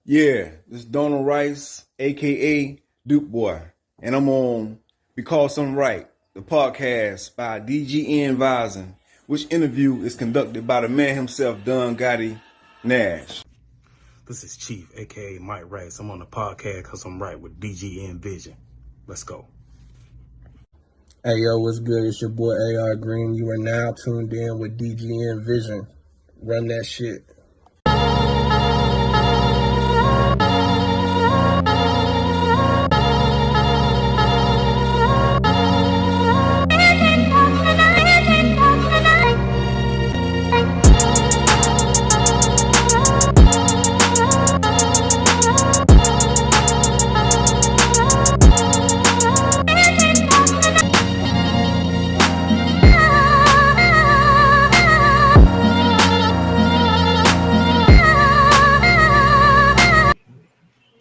Yeah, this is Donald Rice, aka Duke Boy, and I'm on Because I'm Right, the podcast by DGN Vising, which interview is conducted by the man himself, Don Gotti Nash. This is Chief, aka Mike Rice. I'm on the podcast because I'm right with DGN Vision. Let's go. Hey yo, what's good? It's your boy AR Green. You are now tuned in with DGN Vision. Run that shit.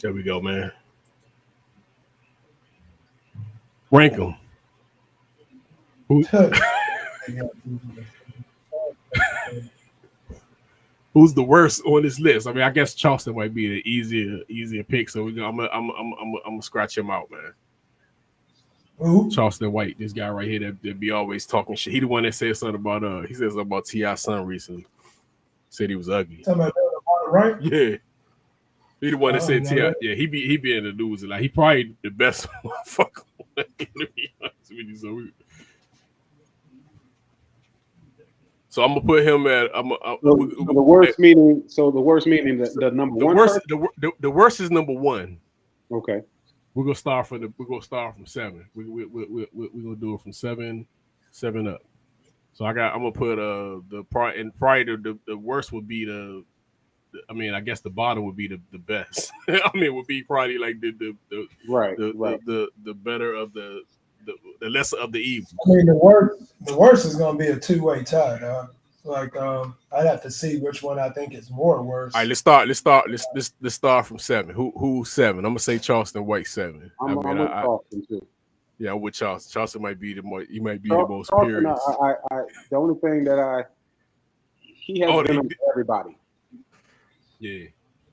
There we go, man. Rank them. Who's the worst on this list? I mean, I guess Charleston might be the easier pick. So I'm gonna scratch him out, man. Who? Charleston White, this guy right here that be always talking shit. He the one that said something about he said something about T.I.'s son recently. Said he was ugly. Talking about the right? Yeah. He the one that said T.I. Yeah, he be in the news. Like he probably the best motherfucker. To be honest with you. So I'm gonna put him at. The worst meaning. So the worst meaning the number one. The worst is number one. Okay. We're gonna start from 7. We're gonna do it from seven up. So I'm gonna put the worst would be I guess the bottom would be the best. Would be probably like the better of the lesser of the evil. I mean, the worst is going to be a two-way tie, dog. Like, I'd have to see which one I think is more worse. All right, let's start from 7. Who's 7? I'm gonna say Charleston White 7. I'm with Charleston too. Yeah, I'm with Charleston. Charleston might be the most. He might be Charleston, the most serious. The only thing that he has venom for everybody. Yeah.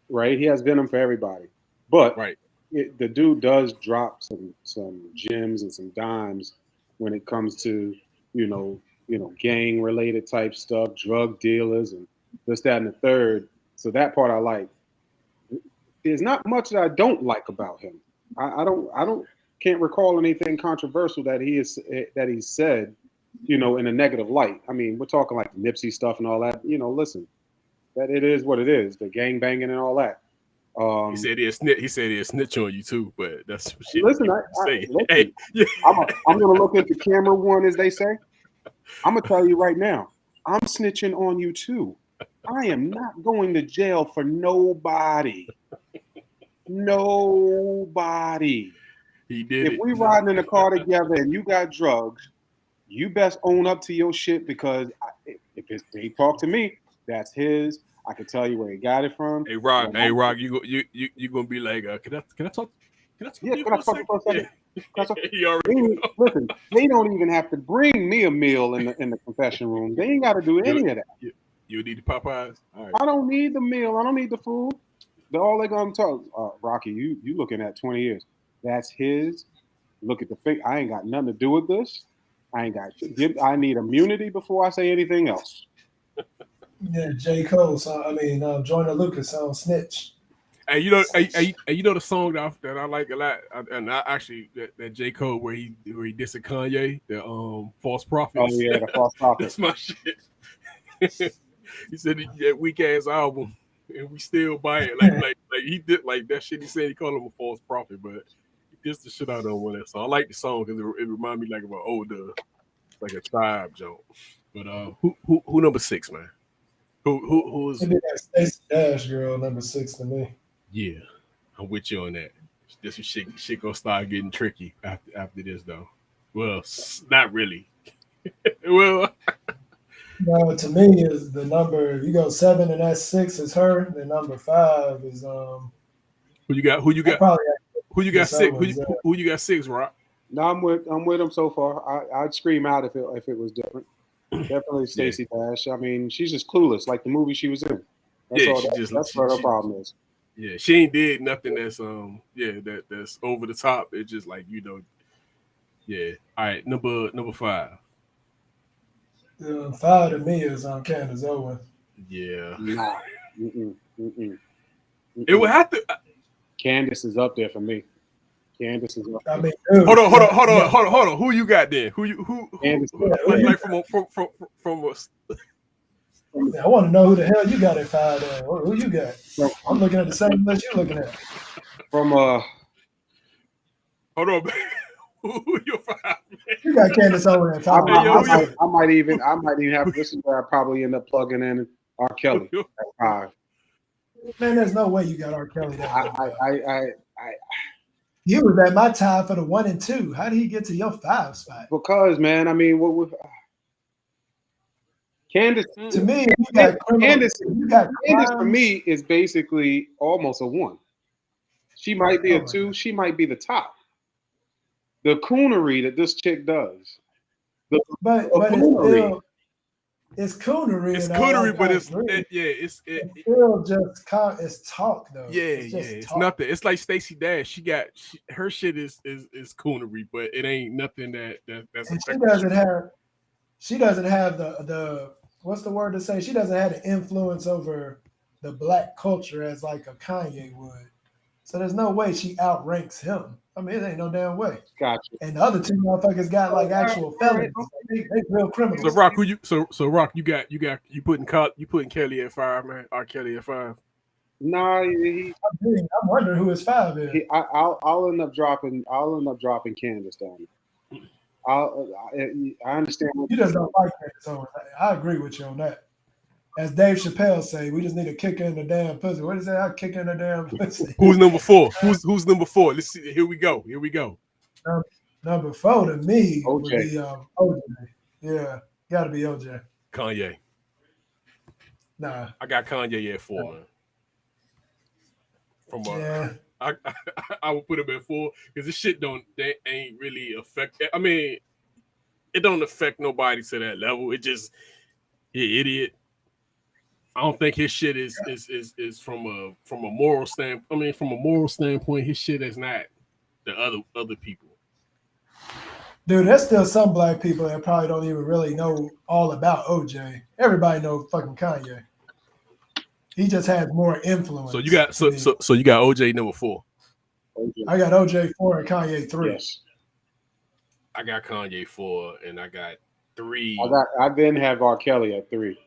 Right. He has venom for everybody, but right. The dude does drop some gems and some dimes when it comes to gang related type stuff, drug dealers and this, that, and the third. So that part I like. There's not much that I don't like about him. I can't recall anything controversial that he said, in a negative light. I mean, we're talking like Nipsey stuff and all that. Listen, that it is what it is. The gang banging and all that. He said he'll snitch on you too, but that's shit. Listen, hey, I'm gonna look at the camera one, as they say. I'm gonna tell you right now, I'm snitching on you too. I am not going to jail for nobody. Nobody. He did. If we riding in a car together and you got drugs, you best own up to your shit, because if they talk to me, that's his. I can tell you where he got it from. Hey Rock, you gonna be like, can I talk? Can I talk for a second? Listen, they don't even have to bring me a meal in the confession room. They ain't got to do any of that. You need the Popeyes? All right. I don't need the meal. I don't need the food. All they're gonna talk, Rocky, you looking at 20 years. That's his. Look at the thing. I ain't got nothing to do with this. I need immunity before I say anything else. Yeah, J. Cole. Joyner Lucas on Snitch. Hey, the song that I like a lot, and I actually that J. Cole where he dissed Kanye, the False Prophets. Oh yeah, the False Prophets. That's my shit. He said that weak ass album, and we still buy it. Like he did like that shit. He said he called him a false prophet, but he dissed the shit out of him with that song. I like the song because it reminded me like of an older, like a tribe joke. But who number 6, man? Who is that Stacey Dash girl number 6 to me? Yeah, I'm with you on that. This shit gonna start getting tricky after this though. Well, not really. Well, no, to me is the number. You go 7 and that's 6 is her. The number 5 is Who you got? Who you got 6? Who you got 6, Rock? No, I'm with him so far. I'd scream out if it was different. Definitely Stacey Dash. I mean, she's just clueless, like the movie she was in. That's what her problem is. Yeah, she ain't did nothing that's that's over the top. It's just like yeah. All right, number 5. 5 to me is Candace Owens. Yeah, Nah. Mm-mm. it would have to. Candace is up there for me. Candace is up there. I mean, dude, Hold on. Who you got there? Who Candace, like from us? I want to know who the hell you got at 5 there. Who you got? I'm looking at the same list you're looking at. from Hold on, man. Who your 5? Man? You got Candace Owens at 5. I might even have, this is where I probably end up plugging in R.Kelly at 5. Man, there's no way you got R.Kelly that. I You was at my tie for the 1 and 2. How did he get to your 5 spot? because, man, I mean, Candace, To me, you got Candace crimes. for me is basically almost a 1. She might be a 2. She might be the top. The coonery that this chick does. But it's coonery. It's and coonery, but it's still just it's talk though. Yeah, it's it's nothing. It's like Stacey Dash. Her shit is coonery, but it ain't nothing that's. And she doesn't have the what's the word to say? She doesn't have the influence over the black culture as like a Kanye would. So there's no way she outranks him. I mean, it ain't no damn way. Gotcha. And the other 2 motherfuckers got like actual felonies. They real criminals. So Rock, Rock, you putting Kelly at 5, man. R. Kelly at 5. Nah, I'm wondering who his 5 is. I'll end up dropping Candace down. I understand. You just don't like that, so I agree with you on that. As Dave Chappelle say, we just need to kick in the damn pussy. What is that? I kick in the damn pussy. Who's number 4? Who's number 4? Let's see. Here we go. Number 4 to me OJ. would be OJ. Yeah, gotta be OJ. Kanye. Nah, I got Kanye at 4, man. I would put him at 4 because this shit ain't really affect. I mean, it don't affect nobody to that level. It just idiot. I don't think his shit is from a moral standpoint. I mean, from a moral standpoint, his shit is not the other people. dude, there's still some black people that probably don't even really know all about OJ. Everybody knows fucking Kanye. He just has more influence. So you got so you got OJ number 4. I got OJ 4 and Kanye 3. Yes. I got Kanye 4 and I got 3. I then have R. Kelly at 3.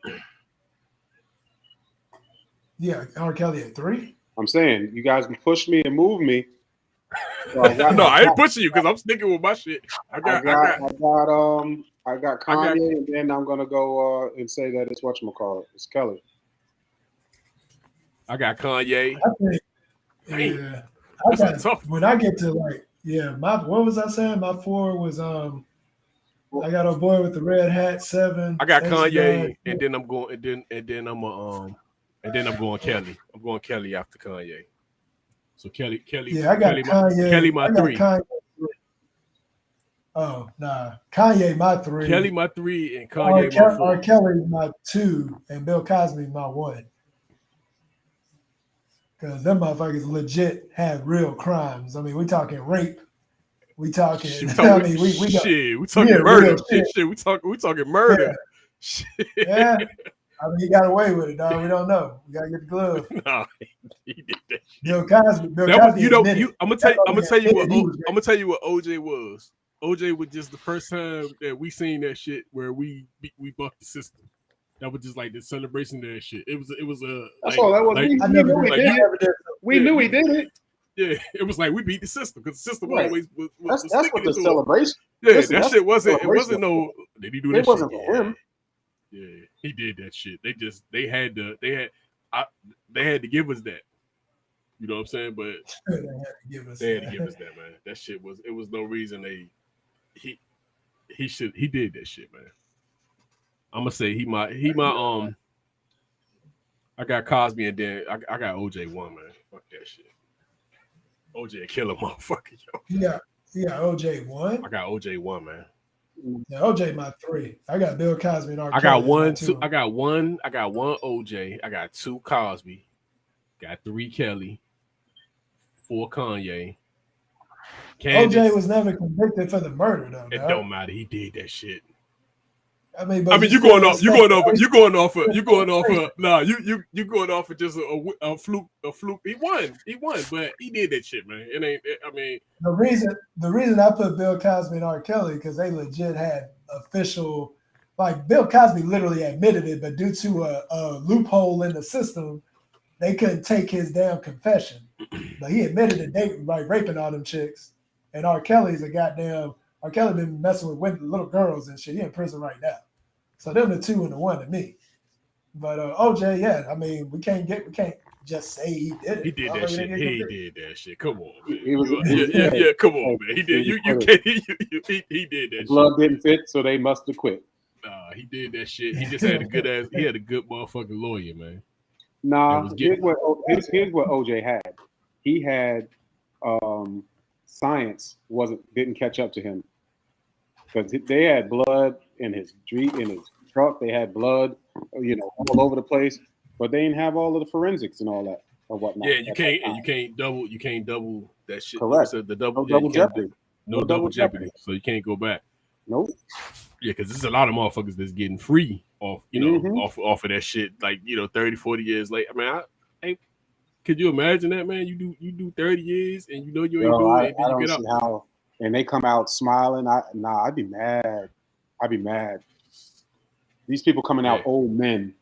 Yeah, R. Kelly at 3. I'm saying you guys can push me and move me. So No, I ain't pushing you because I'm sticking with my shit. I got Kanye, and then I'm gonna go and say that it's whatchamacallit. It's Kelly. I got Kanye. I think, yeah. When I get to what was I saying? My 4 was I got a boy with the red hat 7. I got Kanye, and then I'm going and then I'm going Kelly. I'm going Kelly after Kanye. So Kelly. Yeah, I got Kanye. Kelly my 3. Kanye. Oh nah, Kanye my 3. Kelly my 3 and Kanye my 4. R. Kelly my 2 and Bill Cosby my 1. Because them motherfuckers legit have real crimes. I mean, we talking rape. We talking. We talking murder. Shit. We talking murder. Yeah. I mean, he got away with it, dog. We don't know. We gotta get the glove. No, he did that shit. Bill Cosby. I'm gonna tell you what OJ was. OJ was just the first time that we seen that shit where we bucked the system. That was just like the celebration of that shit. It was That's all that was. We knew he did it. Yeah, it was like we beat the system because the system always was that's what the celebration. Yeah, listen, that shit wasn't. It wasn't no. Did he do that? It wasn't for him. Yeah, he did that shit. They had to give us that. You know what I'm saying? But they had to give us that, man. That shit was. It was no reason he did that shit, man. I'm gonna say he my I got Cosby and then I got OJ 1, man. Fuck that shit. OJ a killer motherfucker, yo. You got OJ 1? I got OJ 1, man. Yeah, OJ my 3. I got Bill Cosby and R. I got 1, 2. I got one OJ. I got 2 Cosby. got 3 Kelly, 4 Kanye. OJ was never convicted for the murder, though. It don't matter. He did that shit. I mean, you going off of just a fluke. He won, but he did that shit, man. It ain't. I mean, the reason I put Bill Cosby and R. Kelly because they legit had official, like Bill Cosby literally admitted it, but due to a loophole in the system, they couldn't take his damn confession. But he admitted that they like raping all them chicks, and R. Kelly's a goddamn. R. Kelly been messing with little girls and shit. He in prison right now. So them the 2 and the 1 to me. But OJ, yeah, I mean, we can't just say he did it. He did that shit. He did that shit. Come on, man. Yeah, come on, man. He did. You can't. He did that. Blood didn't fit, so they must have quit. Nah, he did that shit. He just had a good ass. He had a good motherfucking lawyer, man. Nah, here's what OJ had. He had science didn't catch up to him because they had blood in his truck. They had blood, all over the place, but they didn't have all of the forensics and all that or whatnot. Yeah, you can't double that shit. Correct. So the No double jeopardy. No double jeopardy. So you can't go back. Nope. Yeah, because there's a lot of motherfuckers that's getting free off, off of that shit. Like 30, 40 years later. I mean, could you imagine that, man? You do 30 years and you ain't doing it. I don't see how. And they come out smiling. I'd be mad. These people coming out old men,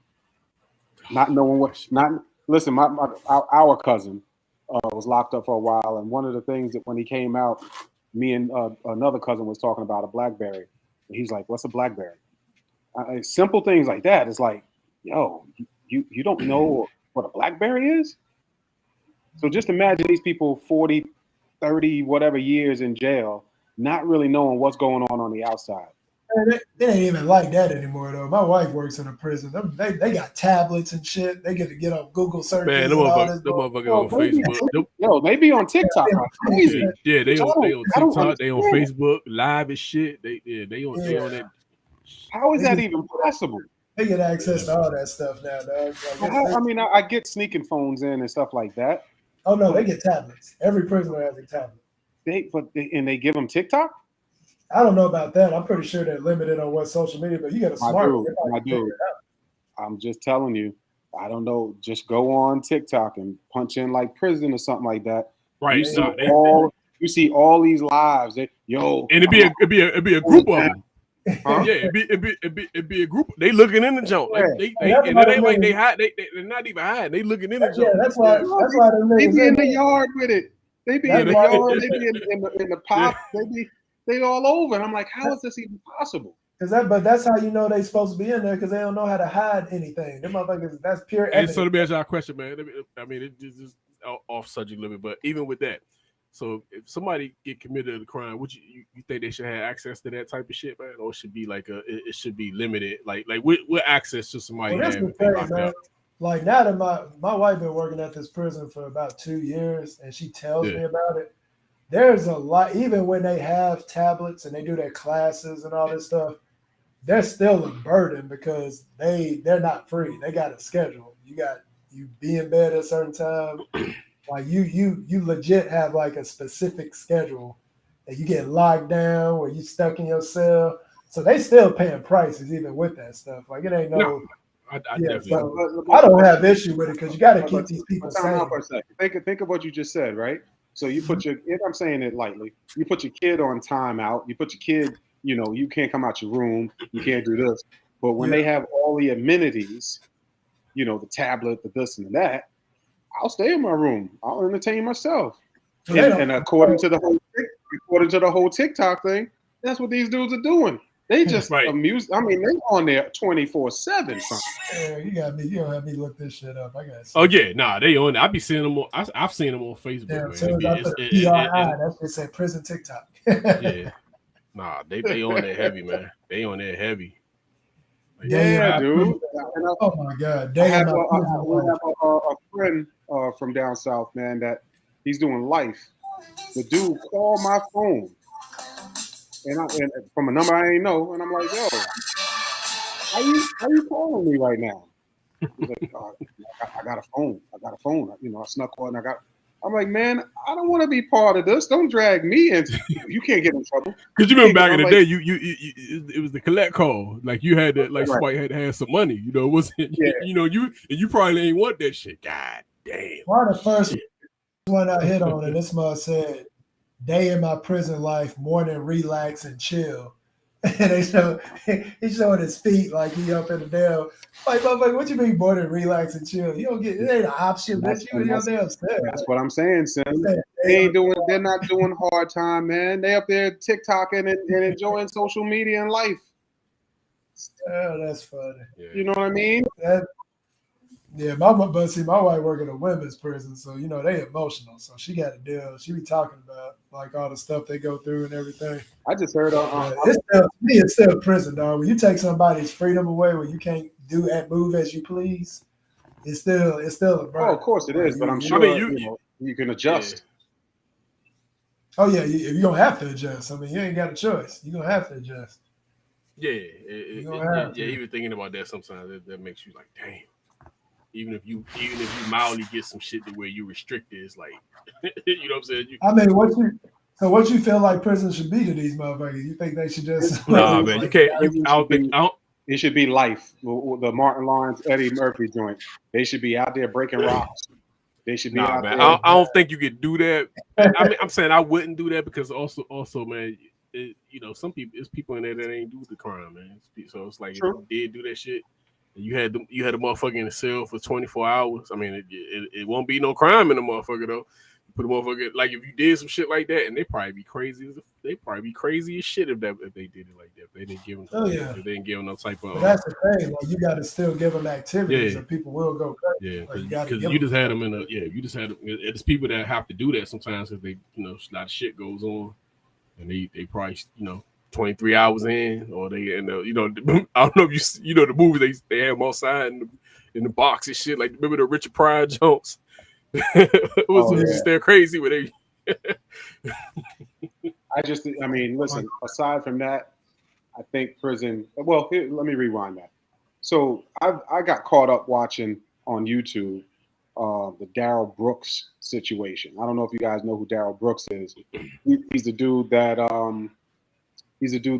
not knowing what. Listen. Our cousin was locked up for a while, and one of the things that when he came out, me and another cousin was talking about a BlackBerry. And he's like, "What's a BlackBerry?" Simple things like that. It's like, yo, you don't know what a BlackBerry is? So just imagine these people 40, 30, whatever years in jail, not really knowing what's going on the outside. It ain't even like that anymore, though. My wife works in a prison. They got tablets and shit. They get to get on Google searches. Man, them motherfuckers on Facebook. Yo, they be on TikTok. Crazy. Yeah, they on TikTok. They on Facebook live and shit. They on that. How is that even possible? They get access to all that stuff now, dog. Like, I get sneaking phones in and stuff like that. Oh no, they get tablets. Every prisoner has a tablet. They give them TikTok? I don't know about that. I'm pretty sure they're limited on what social media, but you got a smart. My dude. I'm just telling you. I don't know. Just go on TikTok and punch in like prison or something like that. Right. You see all these lives. And it'd be a group of them. Huh? Yeah, it'd be a group. They looking in the joint. And it ain't like they hide. They're not even hiding. They looking in the joint. Yeah, that's why they be in the yard with it. They be in the yard. They be in the pop. They all over. And I'm like, how is this even possible? But that's how you know they supposed to be in there because they don't know how to hide anything. Them motherfuckers, that's pure evidence. And so let me ask y'all a question, man. I mean, it's just off subject limit, but even with that, so if somebody get committed to the crime, would you think they should have access to that type of shit, man, or it should be like it should be limited? Like what access should somebody have if they locked up? Like now that my wife been working at this prison for about 2 years, and she tells me about it. There's a lot, even when they have tablets and they do their classes and all this stuff, they're still a burden because they're not free. They got a schedule. You be in bed at a certain time. Like you legit have like a specific schedule that you get locked down or you stuck in your cell. So they still paying prices even with that stuff. Like it ain't no. I definitely. So I don't have issue with it because you got to keep these people safe. For a second. Think of what you just said, right? So you put I'm saying it lightly. You put your kid on timeout. You put your kid, you can't come out your room. You can't do this. But when they have all the amenities, the tablet, the this and that, I'll stay in my room. I'll entertain myself. And according to the whole TikTok thing, that's what these dudes are doing. They just amuse. I mean, they on there 24/7. Yeah, you don't have me look this shit up. I got. Oh yeah, nah, they on. I be seeing them on. I've seen them on Facebook. Yeah, as soon as I put PRI, that's what said prison TikTok. Yeah, nah, they on there heavy, man. They on there heavy. Like, yeah, dude. Oh my god, I have a friend from down south, man. That he's doing life. The dude called my phone. And from a number I ain't know, and I'm like, yo, how you calling me right now? He's like, oh, I got a phone. I got a phone. You know, I snuck on. I'm like, man, I don't want to be part of this. Don't drag me into. You can't get in trouble. Because you remember back in the day, it was the collect call. Like you had to, like somebody had to have some money. You know, it wasn't. Yeah. You know, you probably ain't want that shit. God damn. One of the first one I hit on, and this mug said, "Day in my prison life, morning relax and chill." And he showed his feet like he up in the damn. Like, motherfucker, what you mean morning relax and chill? You don't get it ain't an option, bitch. You in your damn cell. That's what I'm saying, Sim. They're not doing hard time, man. They up there TikToking and enjoying social media and life. Oh, that's funny. You know what I mean? Yeah, my wife work in a women's prison, so you know they emotional. So she got to deal. She be talking about like all the stuff they go through and everything. I just heard it's still prison, dog. When you take somebody's freedom away, where you can't move as you please, it's still a burden. Oh, of course it is, but I'm sure you can adjust. Yeah. Oh yeah, you're gonna have to adjust. I mean, you ain't got a choice. You're gonna have to adjust. Yeah, even thinking about that sometimes that makes you like, damn. Even if you mildly get some shit to where you restricted, it's like, you know what I'm saying? I mean, what you feel like prison should be to these motherfuckers? You think they should just? Nah, man, you can't. It should be life. The Martin Lawrence, Eddie Murphy joint. They should be out there breaking rocks. They should be out there. I don't think you could do that. I mean, I'm saying I wouldn't do that because also, man, you know, some people, it's people in there that ain't do the crime, man. So it's like, True. if you did do that shit, you had a motherfucker in the cell for 24 hours. I mean, it won't be no crime in the motherfucker though. You put a motherfucker, like if you did some shit like that, and they probably be crazy as shit if they did it like that. If they didn't give them, if they didn't give them no type of. But that's the thing. Like you got to still give them activities, and people will go crazy. Yeah, because you just had them in you just had them. It's people that have to do that sometimes because they, you know, a lot of shit goes on, and they probably, you know, 23 hours in, or they, and you know, I don't know if you know the movie they have them outside in the box and shit. Like, remember the Richard Pryor jokes? It was just they're crazy with they. I mean, listen. Aside from that, I think prison. Well, here, let me rewind that. So I got caught up watching on YouTube the Darrell Brooks situation. I don't know if you guys know who Darrell Brooks is. He's the dude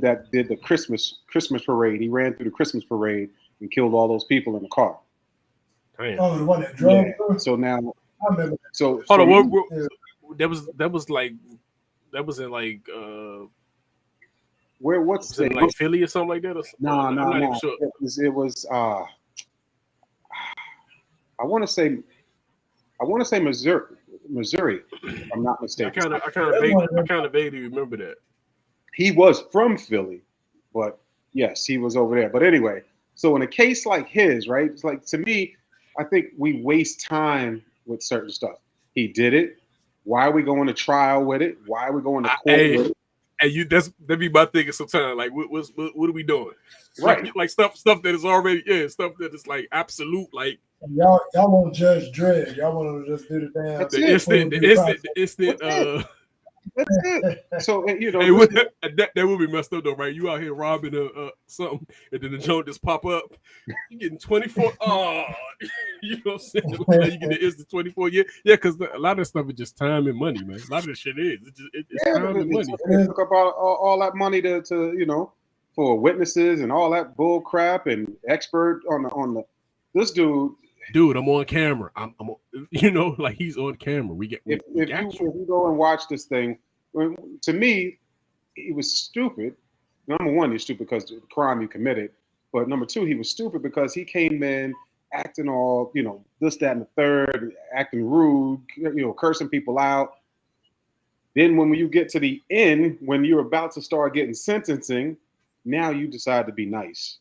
that did the Christmas parade. He ran through the Christmas parade and killed all those people in the car. Damn. Oh, the one that drove. Yeah. So now, I remember. So hold on, that was in like where what's it like Philly or something like that? No. Sure. It was I want to say Missouri, if I'm not mistaken. I kind of vaguely remember that. He was from Philly, but yes, he was over there. But anyway, so in a case like his, right? It's like, to me, I think we waste time with certain stuff. He did it. Why are we going to trial with it? Why are we going to court with it? And that'd be my thinking sometimes. Like, what are we doing? Right. Like stuff that is already stuff that is like absolute. Like y'all won't judge Dredd. Y'all want to just do the damn. The instant. That's it. So, you know, that would be messed up though, right? You out here robbing something, and then the joint just pop up. You getting 24. Oh, you know what I'm saying? Like, you get the instant 24. Yeah, because a lot of that stuff is just time and money, man. A lot of this shit is it's time and money. It took up all that money to you know, for witnesses and all that bull crap and expert on the this dude. Dude, I'm on camera. I'm you know, like he's on camera. If you go and watch this thing, to me, he was stupid. Number one, he's stupid because of the crime he committed. But number two, he was stupid because he came in acting all, you know, this, that, and the third, acting rude, you know, cursing people out. Then when you get to the end, when you're about to start getting sentencing, now you decide to be nice.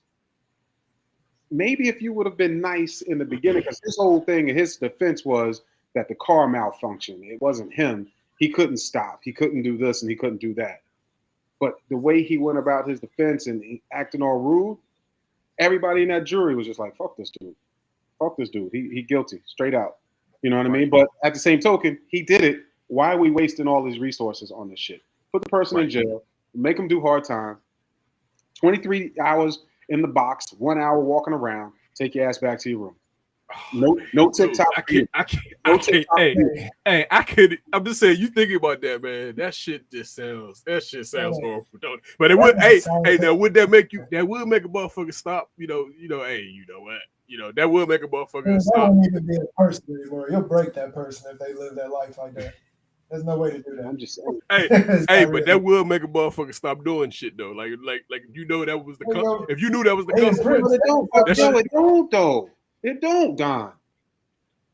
Maybe if you would have been nice in the beginning, because his whole thing and his defense was that the car malfunctioned. It wasn't him. He couldn't stop. He couldn't do this and he couldn't do that. But the way he went about his defense and acting all rude, everybody in that jury was just like, fuck this dude. Fuck this dude. He guilty, straight out. You know what I mean? But at the same token, he did it. Why are we wasting all these resources on this shit? Put the person in jail, make him do hard time, 23 hours in the box, 1 hour walking around, take your ass back to your room. No TikTok. I can't. No TikTok. Hey, I could. I'm just saying. You thinking about that, man? That shit sounds horrible, don't it? But it would. Now would that make you? That would make a motherfucker stop. Hey, you know what? That would make a motherfucker stop. That wouldn't even be a person anymore. You'll break that person if they live their life like that. There's no way to do that. I'm just saying. But that will make a motherfucker stop doing shit though. Like that was the if you knew that was the consequence. It don't though. It don't, Don.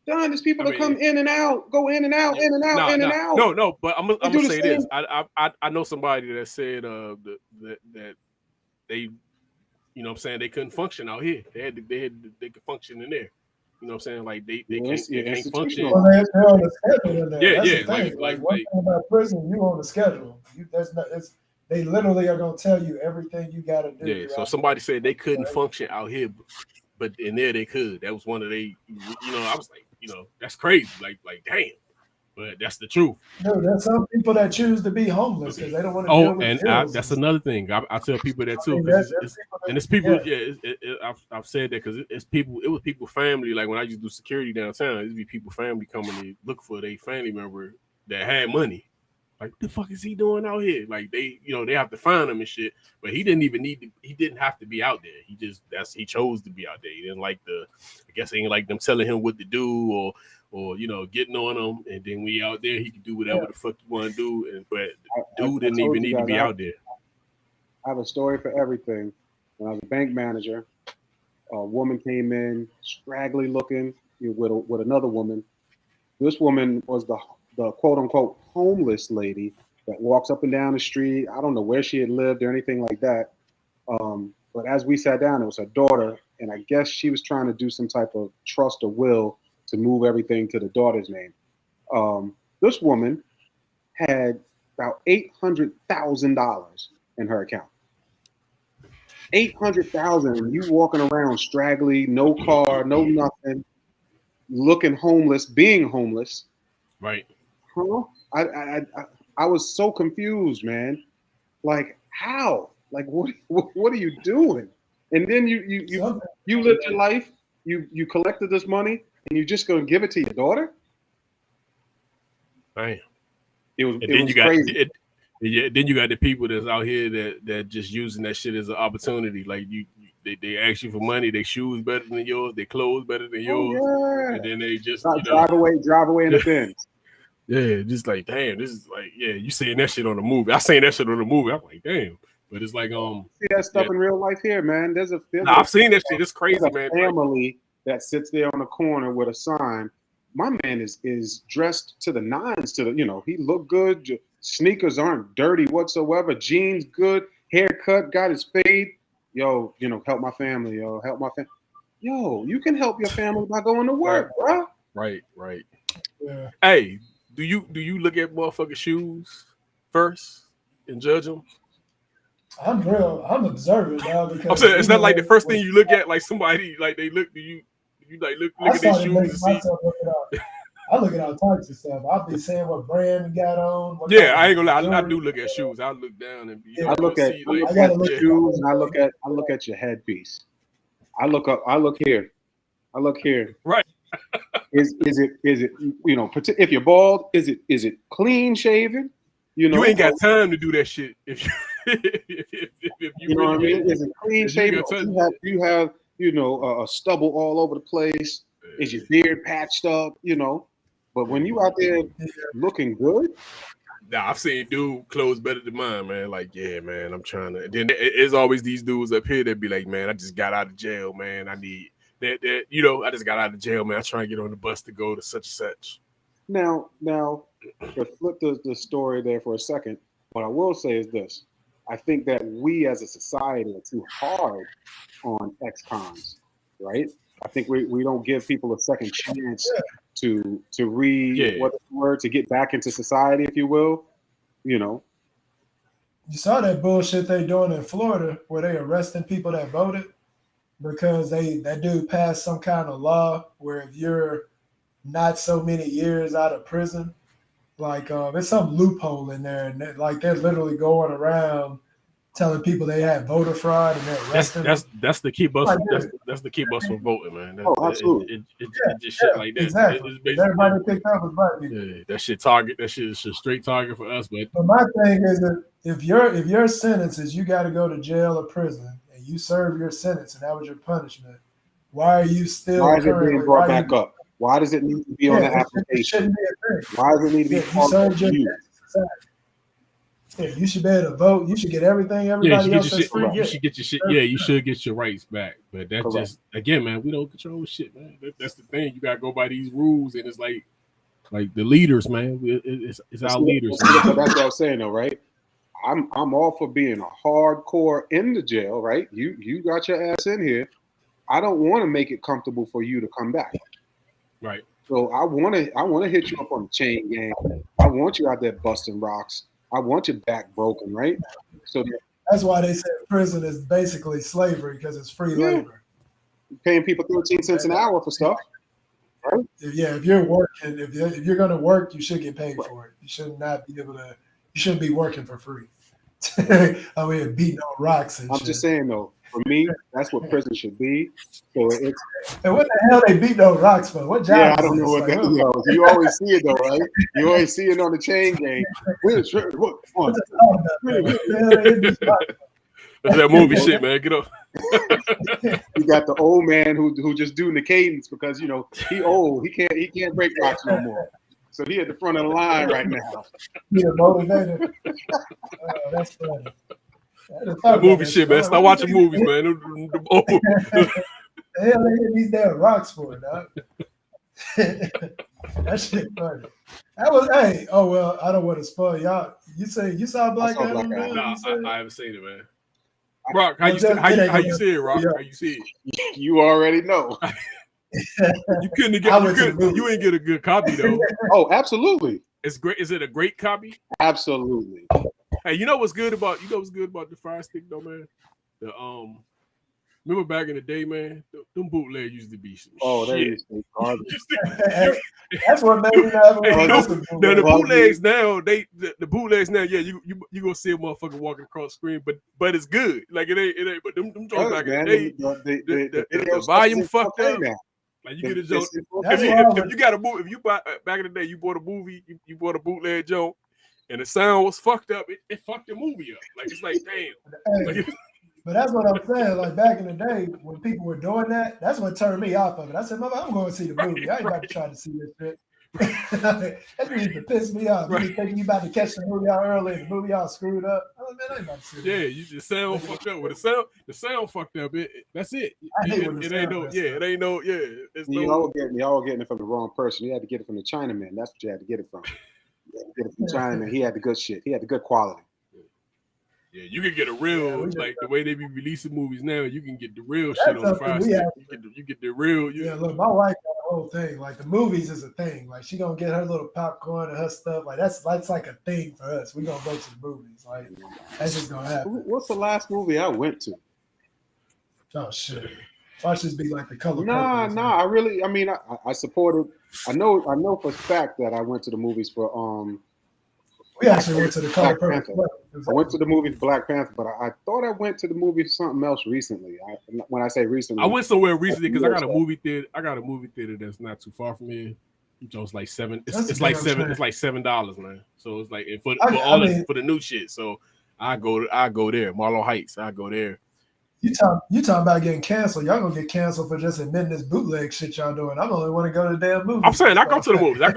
Don, there's people that come in and out, go in and out, in and out, in and out. No, but I'm gonna say this. I know somebody that said that they, you know what I'm saying, they couldn't function out here. They could function in there. You know what I'm saying? Like they can't function. Well, they're on the schedule in there. Yeah, That's yeah. the thing. Like one thing about prison, you on the schedule. They literally are gonna tell you everything you gotta do. Yeah. So somebody said they couldn't function out here, but in there they could. That was one of they. I was like, that's crazy. Like damn. But that's the truth. Dude, there's some people that choose to be homeless because they don't want to deal with bills. That's another thing. I tell people that too. It's people. I've said that because it's people. It was people family. Like when I used to do security downtown, it'd be people family coming to look for their family member that had money. Like, what the fuck is he doing out here? Like they have to find him and shit. But he didn't even he didn't have to be out there. He chose to be out there. He didn't like I guess he didn't like them telling him what to do or getting on him, and then we out there, he could do whatever the fuck you want to do. But dude didn't even need to be out there. I have a story for everything. When I was a bank manager, a woman came in, straggly looking, with another woman. This woman was the quote unquote homeless lady that walks up and down the street. I don't know where she had lived or anything like that. But as we sat down, it was her daughter, and I guess she was trying to do some type of trust or will to move everything to the daughter's name. This woman had about $800,000 in her account. $800,000. You walking around straggly, no car, no nothing, looking homeless, being homeless. Right. Huh? I was so confused, man. Like how? Like what are you doing? And then you lived your life. You collected this money. And you're just gonna give it to your daughter? Right. It was crazy. Then you got the people that's out here that just using that shit as an opportunity. Like they ask you for money, their shoes better than yours, their clothes better than yours, and then they just drive away in the Benz. Yeah, just like damn, this is like you seeing that shit on the movie. I seen that shit on the movie. I'm like damn, but it's like see that stuff in real life here, man. I've seen that shit. It's crazy, man. Family that sits there on the corner with a sign. My man is dressed to the nines. He looked good. Sneakers aren't dirty whatsoever. Jeans good. Haircut. Got his fade. Yo, help my family. Yo, help my family. Yo, you can help your family by going to work, bro. Right. Yeah. Hey, do you look at motherfucking shoes first and judge them? I'm observant now because I'm saying it's not like the first thing you look at, like somebody like they look. Do you like look at their shoes and see? I look at all types of stuff. I'll be saying what brand you got on. I ain't gonna lie. I do look at shoes. I look down and I look at shoes and I look at your headpiece. I look here. Right. Is it if you're bald, is it clean shaven? You ain't got time to do that shit if you know what I mean? Is it clean shaven? You have a stubble all over the place. Is your beard patched up? But when you out there looking good, nah, I've seen dude clothes better than mine, man. Like, yeah, man, I'm trying to. Then it's always these dudes up here that be like, man, I just got out of jail, man. I need that. I just got out of jail, man. I'm trying to get on the bus to go to such and such. Now, to flip the story there for a second, what I will say is this. I think that we as a society are too hard on ex-cons, right? I think we don't give people a second chance to to get back into society, if you will. You saw that bullshit they doing in Florida where they arresting people that voted because that dude passed some kind of law where if you're not so many years out of prison, like there's some loophole in there, and they're literally going around telling people they had voter fraud and they're arresting them. That's to keep us Like, that's to keep us from voting, man. Oh, absolutely. It just shit like that. Exactly. It's basically, Everybody picked up was black people. yeah, that shit target. That shit is a straight target for us. But But my thing is that if your sentence is you got to go to jail or prison and you serve your sentence and that was your punishment, why are you still? Why is it being brought back up? Why does it need to be on the It application? shouldn't be a thing. Why does it need to be You part served of your you? sentence. Yeah, you should be able to vote. You should get everything yeah, everybody else that's free. you should get your shit. Yeah, you should get your rights back. But that's Correct. just again, man. We don't control shit, man. That's the thing. You gotta go by these rules, and it's like the leaders, man. It's our leaders. That's what I was saying, though, right? I'm all for being a hardcore in the jail, right? You got your ass in here. I don't want to make it comfortable for you to come back. Right. So I want to hit you up on the chain gang. I want you out there busting rocks. I want your back broken, right? So That's why they say prison is basically slavery because it's free labor. paying people 13 cents an hour for stuff, right? If you're working, if you're going to work, you should get paid for it. You should not be able to. You shouldn't be working for free. I mean, beating on rocks and I'm shit. just saying though, for me, that's what prison should be. So it's And what the hell they beat those rocks for? What job? yeah, I is don't know this? what Like, that is. You always see it though, right? You always see it on the chain gang. What the hell about that? What the hell is this rock? That's that movie shit, man. Get up. You got the old man who just doing the cadence because you know he old. He can't break rocks no more. So he at the front of the line right now. Be a motivator. Oh, that's funny. That movie shit, man. Stop watching movies, man. The hell they hit these damn rocks for, dog? That shit funny. That was I don't want to spoil y'all. You say you saw Black saw Adam? Black Adam. Nah, I haven't seen it, man. Rock, how you see it, Rock? How you see it? You already know. You couldn't get you ain't get a good copy though. Oh, absolutely. It's great. Is it a great copy? Absolutely. Hey, you know what's good about the Fire Stick though, man? Remember back in the day, man, them bootlegs used to be some They shit. used to be garbage. That's what made me not Hey, listen to now it. the bootlegs now, the bootlegs now, yeah, you gonna see a motherfucker walking across the screen, but it's good. Like it ain't. But them joints back in the day, the volume fucked up. Now. Like you get a joke. That's If you got a movie, if you buy back in the day, you bought a movie, you bought a bootleg joke, and the sound was fucked up. It fucked the movie up. Like it's like damn. Hey, but that's what I'm saying. Like back in the day, when people were doing that, that's what turned me off of it. I said, "Mama, I'm going to see the movie. I ain't about to try to see this shit." That used to piss me off. You thinking you about to catch the movie out early, and the movie all screwed up. Oh man, I ain't about to see it. Yeah, you just sound fucked up. With the sound fucked up. That's it. It ain't no. Yeah, it ain't no. Yeah, it's y'all were getting it from the wrong person. You had to get it from the Chinaman. That's what you had to get it from. You had to get it from China. He had the good shit. He had the good quality. Yeah, you can get a real like the way they be releasing movies now. You can get the real shit on the Fire Stick. You get the real. Yeah, look, my wife got the whole thing. Like the movies is a thing. Like she gonna get her little popcorn and her stuff. Like that's like a thing for us. We gonna go to the movies. Like that's just gonna happen. What's the last movie I went to? Oh shit! Watch this be like the color. Nah. I mean, I supported. I know for a fact that I went to the movies for We actually went to the color Black Panther. I went to the movie Black Panther, but I thought I went to the movie something else recently. When I say recently, I went somewhere recently because I got a movie theater. I got a movie theater that's not too far from here. So it's like $7. It's like $7. It's like $7, man. So it's like for the new shit. So I go there. Marlow Heights. I go there. You talking about getting canceled? Y'all gonna get canceled for just admitting this bootleg shit y'all doing? I'm only want to go to the damn movie. I'm saying I go to the movies. I'm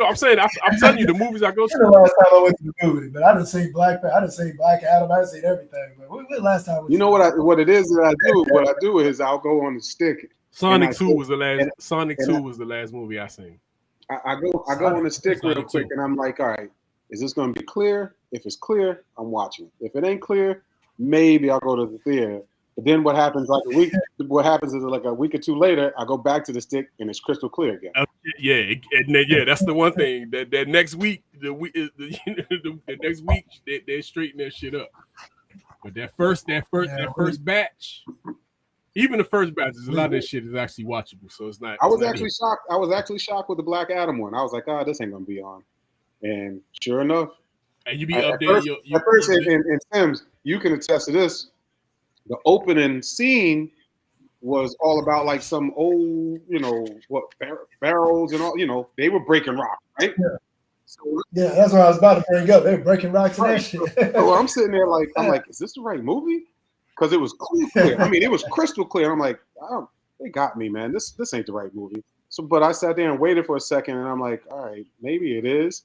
telling you the movies I go to. The last time I went to the movie, but I didn't see Black Adam. I didn't see everything. But when the last time? You know what it is that I do? What I do is I'll go on the stick. Sonic 2 was the last. Sonic 2 was the last movie I seen. I go on the stick real quick, and I'm like, all right, is this going to be clear? If it's clear, I'm watching. If it ain't clear, maybe I'll go to the theater. But then what happens is like a week or two later, I go back to the stick and it's crystal clear again. Yeah, that's the one thing that next week, the next week they straighten that shit up. But that first batch, even the first batch, a lot of that shit is actually watchable. So it's not. I was actually shocked with the Black Adam one. I was like, this ain't gonna be on. And sure enough, And you be At up there. first, in Sims, you can attest to this. The opening scene was all about like some old, pharaohs and all. They were breaking rock, right? Yeah. So, Yeah, that's what I was about to bring up. They were breaking rocks and that shit. So I'm sitting there like, is this the right movie? Because it was clear. I mean, it was crystal clear. I'm like, oh, they got me, man. This ain't the right movie. So, but I sat there and waited for a second, and I'm like, all right, maybe it is.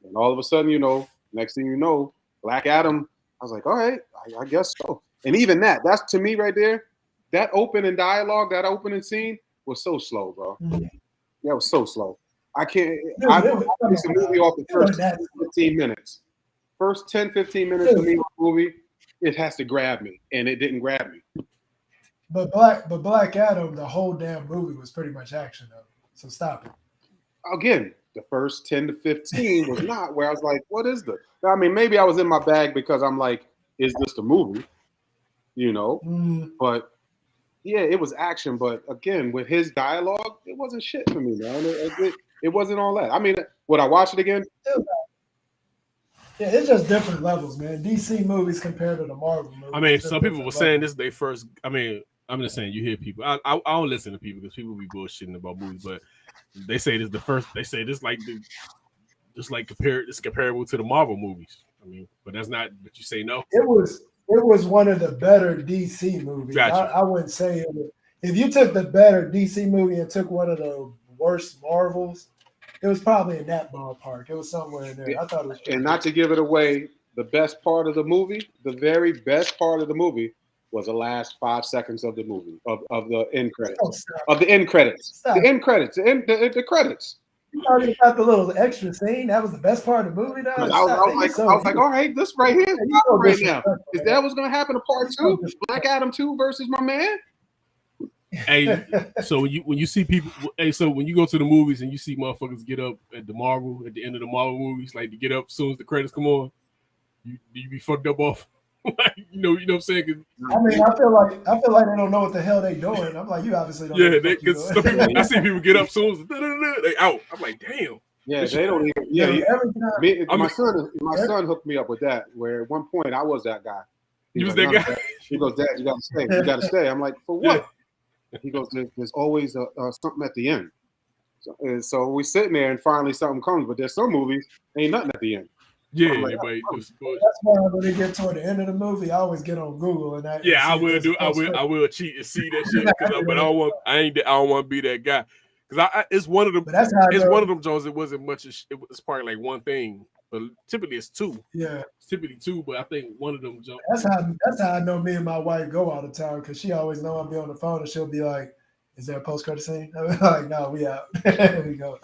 And all of a sudden, next thing you know, Black Adam. I was like, all right, I guess so. And even that's to me right there. That opening dialogue, that opening scene was so slow, bro. Mm-hmm. That was so slow. I can't. I base the movie off the first 15 minutes. First 10, 15 minutes of the movie, it has to grab me, and it didn't grab me. But Black Adam, the whole damn movie was pretty much action, though. So stop it. Again, the first 10 to 15 was not where I was like, what is this? I mean, maybe I was in my bag because I'm like, is this the movie? But yeah, it was action. But again, with his dialogue, it wasn't shit for me, man. It wasn't all that. I mean, would I watch it again? Yeah, it's just different levels, man. DC movies compared to the Marvel movies. I mean, some people were saying this they first. I mean, I'm just saying you hear people. I don't listen to people because people be bullshitting about movies, but they say this the first. They say this it's comparable to the Marvel movies. I mean, but that's not. But you say no. It was one of the better DC movies. Gotcha. I wouldn't say it was, if you took the better DC movie and took one of the worst Marvels, it was probably in that ballpark. It was somewhere in there. I thought it was. And not to give it away, the best part of the movie, the very best part of the movie, was the last 5 seconds of the movie of the end credits. Of the end credits. The end credits. The credits. You already got the little extra scene. That was the best part of the movie. I was like, all right, this right here is right now. Is that what's going to happen to part 2? Black Adam 2 versus my man? Hey, so when you see people, so when you go to the movies and you see motherfuckers get up at the end of the Marvel movies, like to get up as soon as the credits come on, you be fucked up off. you know what I'm saying? I mean, I feel like they don't know what the hell they doing. I'm like, you obviously don't. Yeah, because some people, I see people get up soon as they out. I'm like, damn. Yeah, they don't even. Yeah, my son hooked me up with that. Where at one point I was that guy. You was that guy. He goes, Dad, you gotta stay. You gotta stay. I'm like, for what? Yeah. He goes, there's always something at the end. So we sitting there and finally something comes, but there's some movies ain't nothing at the end. Yeah, like, that's why when they get toward the end of the movie, I always get on Google and I will cheat and see that shit, but I don't want to be that guy because it's one of them. One of them Jones. It wasn't much. It was probably like one thing, but typically it's two. Yeah, it's typically two, but I think one of them Jones. That's how I know me and my wife go all the time because she always know I'll be on the phone and she'll be like, "Is there a post-credit scene?" I'm like, "No, we out." We go.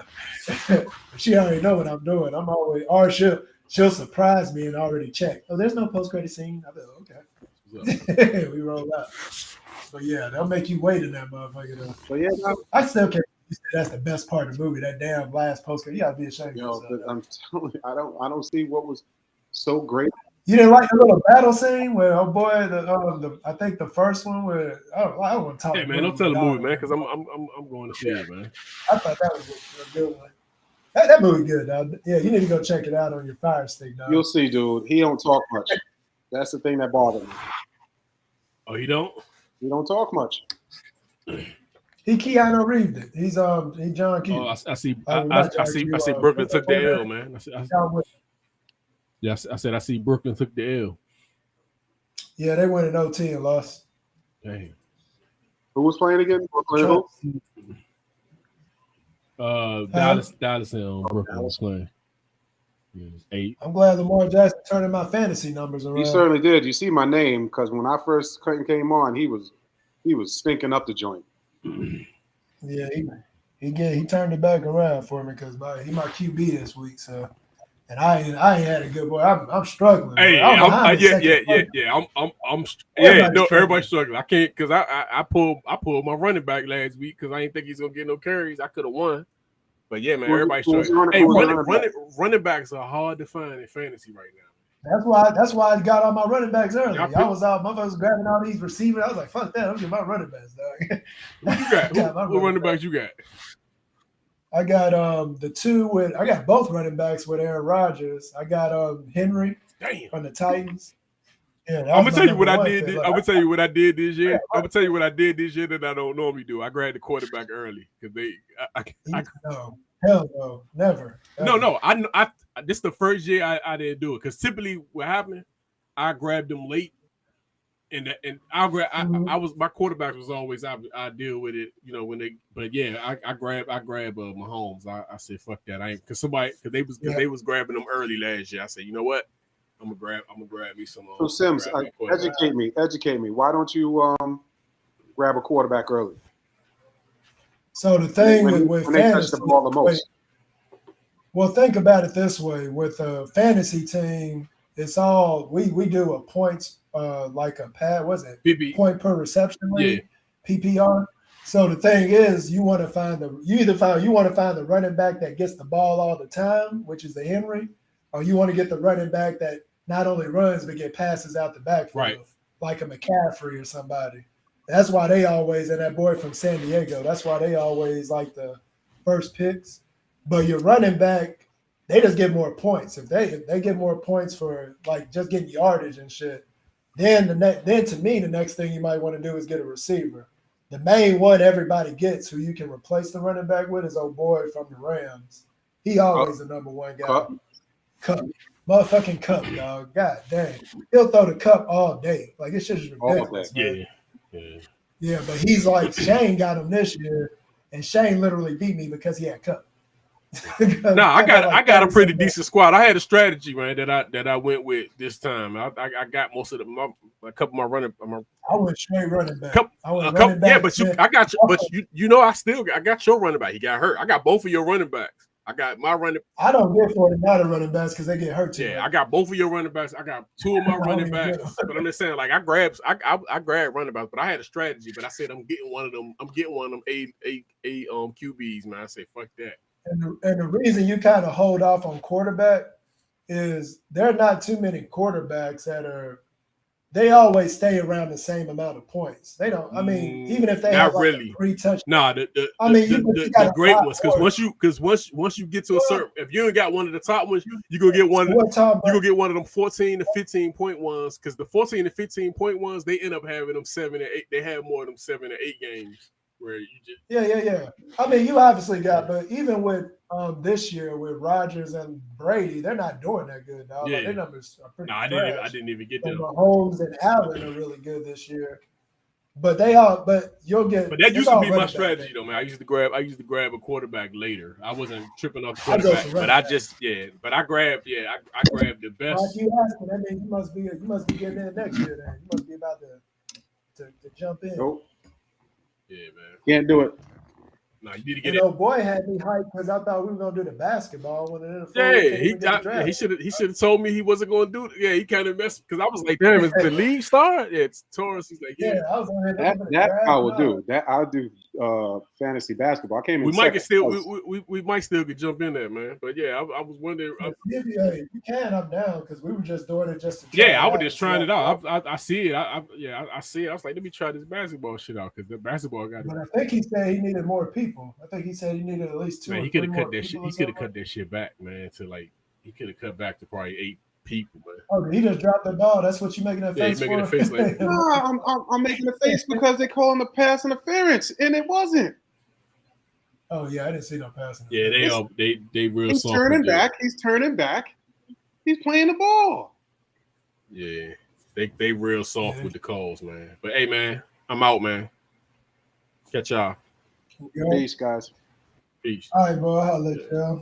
She already know what I'm doing. I'm always She'll surprise me and already check. Oh, there's no post-credit scene. I'll be like, okay. We roll out. But yeah, they'll make you wait in that motherfucker though. But yeah, I still can't say that's the best part of the movie, that damn last post-credit. You gotta be ashamed of yourself. I'm telling you, I don't see what was so great. You didn't like the little battle scene where I think the first one where I don't want to talk. Hey man, don't tell the movie, man, because I'm going to see it, man. I thought that was a good one. That movie good, dog. Yeah, you need to go check it out on your Fire Stick, dog. You'll see, dude. He don't talk much. That's the thing that bothers me. Oh, he don't? He don't talk much. He Keanu Reeves it. He's John Q. Oh, I see. I see. Brooklyn took the L, man. I said I see Brooklyn took the L. Yeah, they went in OT and lost. Dang. Who was playing again? Dallas and Brooklyn was playing. Yeah, 8. I'm glad Lamar Jackson turning my fantasy numbers around. He certainly did. You see my name because when I first came on, he was stinking up the joint. Yeah, he turned it back around for me because he my QB this week. So, and I ain't had a good boy. I'm struggling. Hey, everybody's struggling. I can't because I pulled my running back last week because I didn't think he's gonna get no carries. I could have won. But yeah, man, everybody's struggling. Hey, running backs are hard to find in fantasy right now. That's why I got all my running backs early. I was out, motherfuckers grabbing all these receivers. I was like, fuck that, I'm getting my running backs, dog. What you got? What running backs you got? I got I got both running backs with Aaron Rodgers. I got Henry from the Titans. Yeah, I'm gonna tell you what I did. Look, I'm gonna tell you what I did this year. I'm gonna tell you what I did this year that I don't normally do. I grabbed the quarterback early because no, hell no, never. No. I this is the first year I didn't do it because typically what happened, I grabbed them late, and I was my quarterback was always I deal with it, you know, when they. But yeah, I grab Mahomes. I said fuck that. I ain't because they was grabbing them early last year. I said, you know what? I'm gonna grab me some. So Sims, educate me. Why don't you grab a quarterback early? So the thing with when they touch the ball the most. Well, think about it this way: with a fantasy team, it's all we do a points like a pad. What's it? Point per reception league, PPR. So the thing is, you want to find the running back that gets the ball all the time, which is the Henry, or you want to get the running back that not only runs but get passes out the backfield, like a McCaffrey or somebody. That's why they always, and that boy from San Diego, that's why they always like the first picks. But your running back, they just get more points. If they get more points for like just getting yardage and shit, then to me the next thing you might want to do is get a receiver. The main one everybody gets who you can replace the running back with is old boy from the Rams. He always the number one guy. Cup. Motherfucking Cup, dog. God dang. He'll throw the Cup all day. Like, it's just ridiculous, man. Yeah, but he's like, Shane got him this year, and Shane literally beat me because he had Cup. I got a pretty decent squad. I had a strategy, man, that I went with this time. I got most of a couple of my running. I went straight running back. Yeah, but I got your running back. He got hurt. I got both of your running backs. I got my running. I don't get 49 running backs because they get hurt too. Yeah, I got both of your running backs. I got two of my running backs. But I'm just saying, like I grabbed running backs, but I had a strategy. But I said I'm getting one of them QBs, man. I said fuck that. And the reason you kind of hold off on quarterback is there are not too many quarterbacks they always stay around the same amount of points. They don't. I mean, even if they have like a 3 touchdowns. Nah, the great ones because once you get to a certain, if you ain't got one of the top ones, you gonna get one. You gonna get one of them 14 to 15 point ones because the 14 to 15 point ones they end up having them 7 and 8. They have more of them 7 or 8 games where you just yeah. I mean, you obviously got, but even with this year with Rodgers and Brady, they're not doing that good, dog. Yeah. Like, their numbers are pretty. I didn't even get them. Mahomes and Allen are really good this year, but you'll get. But that used to be my strategy, though, man. I used to grab a quarterback later. I wasn't tripping off the quarterback, but I grabbed the best. Like you asking, that means you must be getting in next year. Then you must be about to jump in. Nope. Yeah, man. Can't do it. No, you need to get it. Boy had me hyped because I thought we were gonna do the basketball when the he should have told me he wasn't gonna do it. Yeah, he kind of messed because I was like, damn, is the league start? Yeah, it's Taurus. He's like, yeah. I was on that I would do. That I'll do fantasy basketball. I came in. We might still could jump in there, man. But yeah, I was wondering. You can. I'm down because we were just doing it just to. I was just trying it out. I see it. I see it. I was like, let me try this basketball shit out because the basketball got. But I think he said he needed more people. I think he said he needed at least 2. Man, he could have cut that shit. He could have cut that shit back, man. To like, he could have cut back to probably 8 people, man. Oh, he just dropped the ball. That's what you making that face making for? a face like. No, I'm making a face because they calling the pass interference, and it wasn't. Oh yeah, I didn't see no passing. Yeah, they real. He's soft turning back. He's turning back. He's playing the ball. Yeah, they real soft with the calls, man. But hey, man, I'm out, man. Catch y'all. Peace, guys. Peace. All right, bro. I'll let y'all.